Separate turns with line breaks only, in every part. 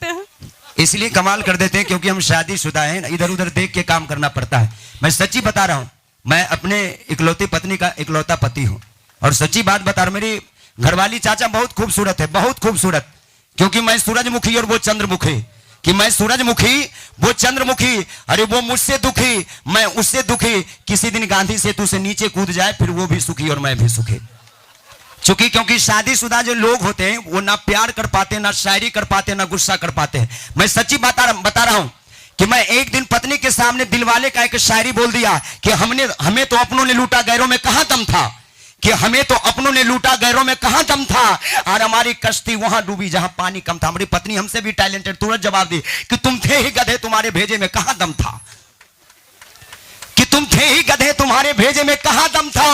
सकते हैं।
इसलिए कमाल कर देते हैं क्योंकि हम शादीशुदा हैं, इधर उधर देख के काम करना पड़ता है। मैं सच्ची बता रहा हूँ, मैं अपने इकलौती पत्नी का इकलौता पति हूँ और सच्ची बात बता रहा हूँ। मेरी घरवाली चाचा बहुत खूबसूरत है, बहुत खूबसूरत, क्योंकि मैं सूरजमुखी और वो चंद्रमुखी, कि मैं सूरजमुखी वो चंद्रमुखी, अरे वो मुझसे दुखी मैं उससे दुखी, किसी दिन गांधी सेतु से नीचे कूद जाए फिर वो भी सुखी और मैं भी सुखी। चूंकि क्योंकि शादीशुदा जो लोग होते हैं वो ना प्यार कर पाते, ना शायरी कर पाते, ना गुस्सा कर पाते। मैं सच्ची बता रहा हूं कि मैं एक दिन पत्नी के सामने दिलवाले का एक शायरी बोल दिया कि हमें तो अपनों ने लूटा गैरों में कहां दम था, कि हमें तो अपनों ने लूटा गैरों में कहां दम था, और हमारी कश्ती वहां डूबी जहां पानी कम था। हमारी पत्नी हमसे भी टैलेंटेड तुरंत जवाब दी कि तुम थे ही गधे, तुम्हारे भेजे में कहां दम था, कि तुम थे ही गधे, तुम्हारे भेजे में कहां दम था।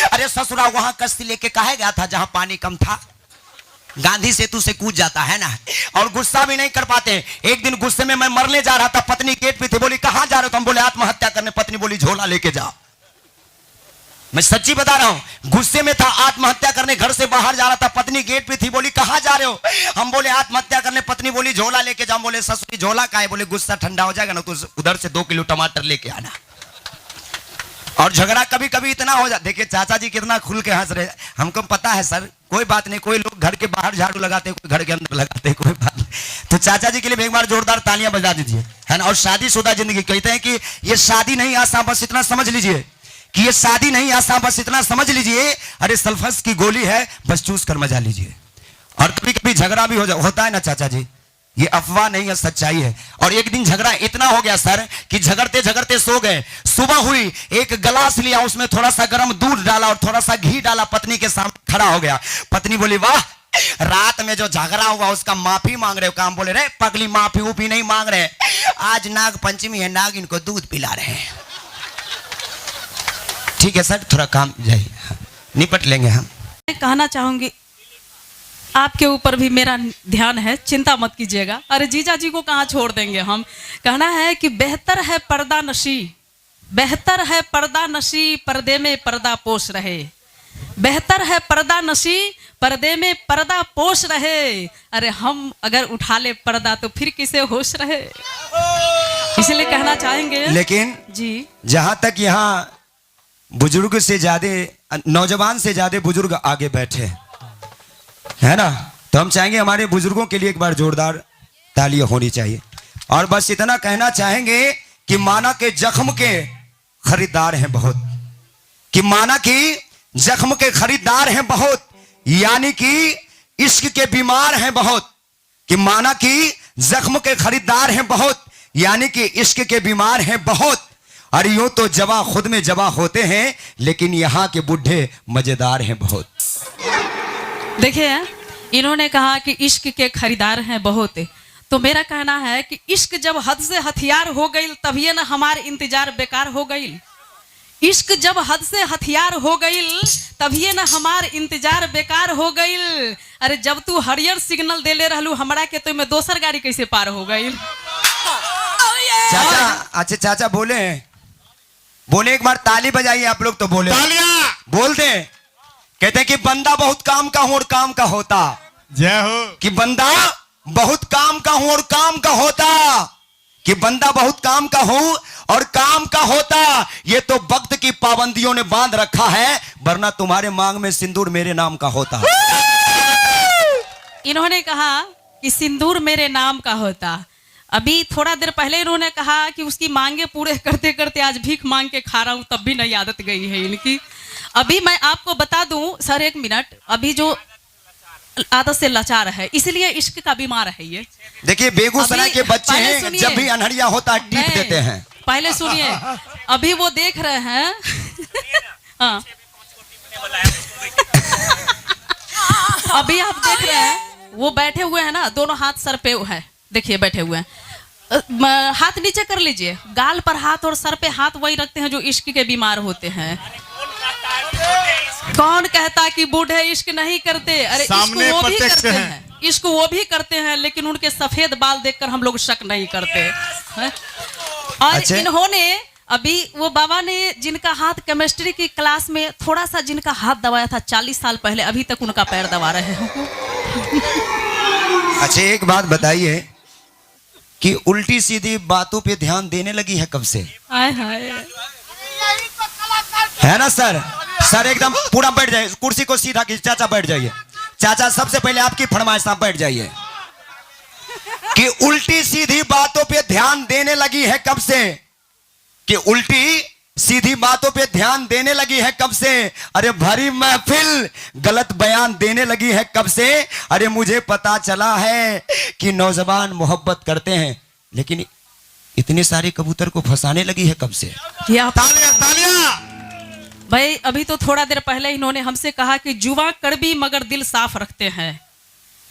अरे ससुरा वहां कश्ती लेके कहा गया था जहां पानी कम था, गांधी सेतु से कूद जाता है ना, और गुस्सा भी नहीं कर पाते। एक दिन गुस्से में मैं मरने जा रहा था, पत्नी गेट पे थी, बोली कहां जा रहे हो? हम बोले आत्महत्या करने। पत्नी बोली झोला लेके जाओ। मैं सच्ची बता रहा हूं, गुस्से में था, आत्महत्या करने घर से बाहर जा रहा था, पत्नी गेट पे थी, बोली कहां जा रहे हो? हम बोले आत्महत्या करने। पत्नी बोली झोला लेके जाओ। बोले ससुरी झोला का है? बोले गुस्सा ठंडा हो जाएगा ना तो उधर से 2 किलो टमाटर लेके आना। और झगड़ा कभी कभी इतना हो जाता, देखिए चाचा जी कितना खुल के हंस रहे, हमको पता है सर, कोई बात नहीं। कोई लोग घर के बाहर झाड़ू लगाते, कोई घर के अंदर लगाते, कोई बात नहीं। तो चाचा जी के लिए एक बार जोरदार तालियां बजा दीजिए, है ना। और शादीशुदा जिंदगी, कहते हैं कि ये शादी नहीं आसान, बस इतना समझ लीजिए कि ये शादी नहीं आसान, बस इतना समझ लीजिए, अरे सल्फस की गोली है, बस चूस कर मजा लीजिए। और कभी कभी झगड़ा भी होता है ना चाचा जी, ये अफवाह नहीं है, सच्चाई है। और एक दिन झगड़ा इतना हो गया सर कि झगड़ते झगड़ते सो गए। सुबह हुई, एक गिलास लिया, उसमें थोड़ा सा गर्म दूध डाला और थोड़ा सा घी डाला, पत्नी के सामने खड़ा हो गया। पत्नी बोली वाह, रात में जो झगड़ा हुआ उसका माफी मांग रहे हो? काम बोले रे पगली, माफी ऊपी नहीं मांग रहे, आज नाग पंचमी है, नाग इनको दूध पिला रहे हैं। ठीक है सर, थोड़ा काम जाइए, निपट लेंगे हम।
मैं कहना चाहूंगी, आपके ऊपर भी मेरा ध्यान है, चिंता मत कीजिएगा। अरे जीजा जी को कहाँ छोड़ देंगे हम। कहना है कि बेहतर है पर्दा नशी, बेहतर है पर्दा नशी, पर्दे में पर्दा पोष रहे। बेहतर है पर्दा नशी, पर्दे में पर्दा पोष रहे। अरे हम अगर उठा ले पर्दा तो फिर किसे होश रहे, इसलिए कहना चाहेंगे।
लेकिन
जी,
जहां तक यहाँ बुजुर्ग से ज्यादा, नौजवान से ज्यादा बुजुर्ग आगे बैठे, है ना, तो हम चाहेंगे हमारे बुजुर्गों के लिए एक बार जोरदार तालियां होनी चाहिए। और बस इतना कहना चाहेंगे कि माना के जख्म के खरीदार हैं बहुत, कि माना कि जख्म के खरीदार हैं बहुत, यानी कि इश्क के बीमार हैं बहुत, कि माना कि जख्म के खरीदार हैं बहुत, यानी कि इश्क के बीमार हैं बहुत। और यूं तो जवा खुद में जवा होते हैं, लेकिन यहाँ के बुढ़े मजेदार हैं बहुत।
देखिए इन्होंने कहा कि इश्क के खरीदार हैं बहुत, तो मेरा कहना है कि इश्क जब हद से हथियार हो गई तभी ना हमारे इंतजार बेकार हो गई। इश्क जब हद से हथियार हो गई तभी ना हमार इंतजार बेकार हो गई। अरे जब तू हरियर सिग्नल दे ले रहलू हमरा के, तो मैं दोसर गाड़ी कैसे पार हो गई।
चाचा, अच्छा चाचा बोले बोले एक बार ताली बजाइए आप लोग, तो बोले बोल दे। कहते हैं कि बंदा बहुत काम का हूं और काम का होता।
जय हो।
कि बंदा बहुत काम का हूं और काम का होता, कि बंदा बहुत काम का हूं और काम का होता। ये तो वक्त की पाबंदियों ने बांध रखा है, वरना तुम्हारे मांग में सिंदूर मेरे नाम का होता।
इन्होंने कहा कि सिंदूर मेरे नाम का होता। अभी थोड़ा देर पहले इन्होंने कहा कि उसकी मांगे पूरे करते करते आज भीख मांग के खा रहा हूं, तब भी नहीं आदत गई है इनकी। अभी मैं आपको बता दूं सर, एक मिनट, अभी जो आदत से लाचार है इसलिए इश्क का बीमार है ये।
देखिए बेगूसराय के बच्चे हैं, जब भी अनहरिया होता है टीप देते हैं।
पहले सुनिए, अभी वो देख रहे हैं हाँ। अभी आप देख रहे हैं वो बैठे हुए हैं ना, दोनों हाथ सर पे है, देखिए बैठे हुए हैं। हाथ नीचे कर लीजिए, गाल पर हाथ और सर पे हाथ वही रखते हैं जो इश्क के बीमार होते हैं। कौन कहता कि बूढ़े इश्क नहीं करते? अरे इश्क वो भी करते हैं, इश्क वो भी करते हैं, लेकिन उनके सफेद बाल देखकर हम लोग शक नहीं करते हैं? और अच्छा? इन्होंने अभी वो बाबा ने जिनका हाथ केमिस्ट्री की क्लास में थोड़ा सा जिनका हाथ दबाया था 40 साल पहले, अभी तक उनका पैर दबा रहे हैं।
अच्छा एक बात बताइए कि उल्टी सीधी बातों पे ध्यान देने लगी है कब से?
आय हाय।
है ना सर? सर एकदम पूरा बैठ जाइए, कुर्सी को सीधा कीजिए। चाचा बैठ जाइए। चाचा सबसे पहले आपकी फरमाइश, आप बैठ जाइए। कि उल्टी सीधी बातों पे ध्यान देने लगी है कब से? कि उल्टी सीधी बातों पे ध्यान देने लगी है कब से? अरे भरी महफिल गलत बयान देने लगी है कब से? अरे मुझे पता चला है कि नौजवान मोहब्बत करते हैं, लेकिन इतने सारे कबूतर को फंसाने लगी है कब से?
तालियां तालियां।
भाई अभी तो थोड़ा देर पहले इन्होंने हमसे कहा कि जुआ कड़वी मगर दिल साफ रखते हैं।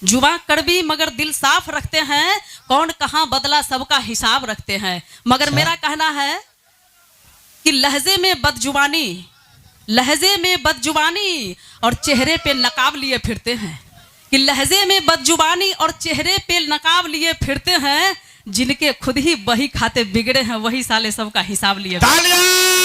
जुआ कड़वी मगर दिल साफ रखते हैं, कौन कहां बदला सबका हिसाब रखते हैं। मगर मेरा कहना है कि लहजे में बदजुबानी और चेहरे पे नकाब लिए फिरते हैं। कि लहजे में बदजुबानी और चेहरे पे नकाब लिए फिरते हैं, जिनके खुद ही बही खाते बिगड़े हैं वही साले सबका हिसाब लिए।
तालियां।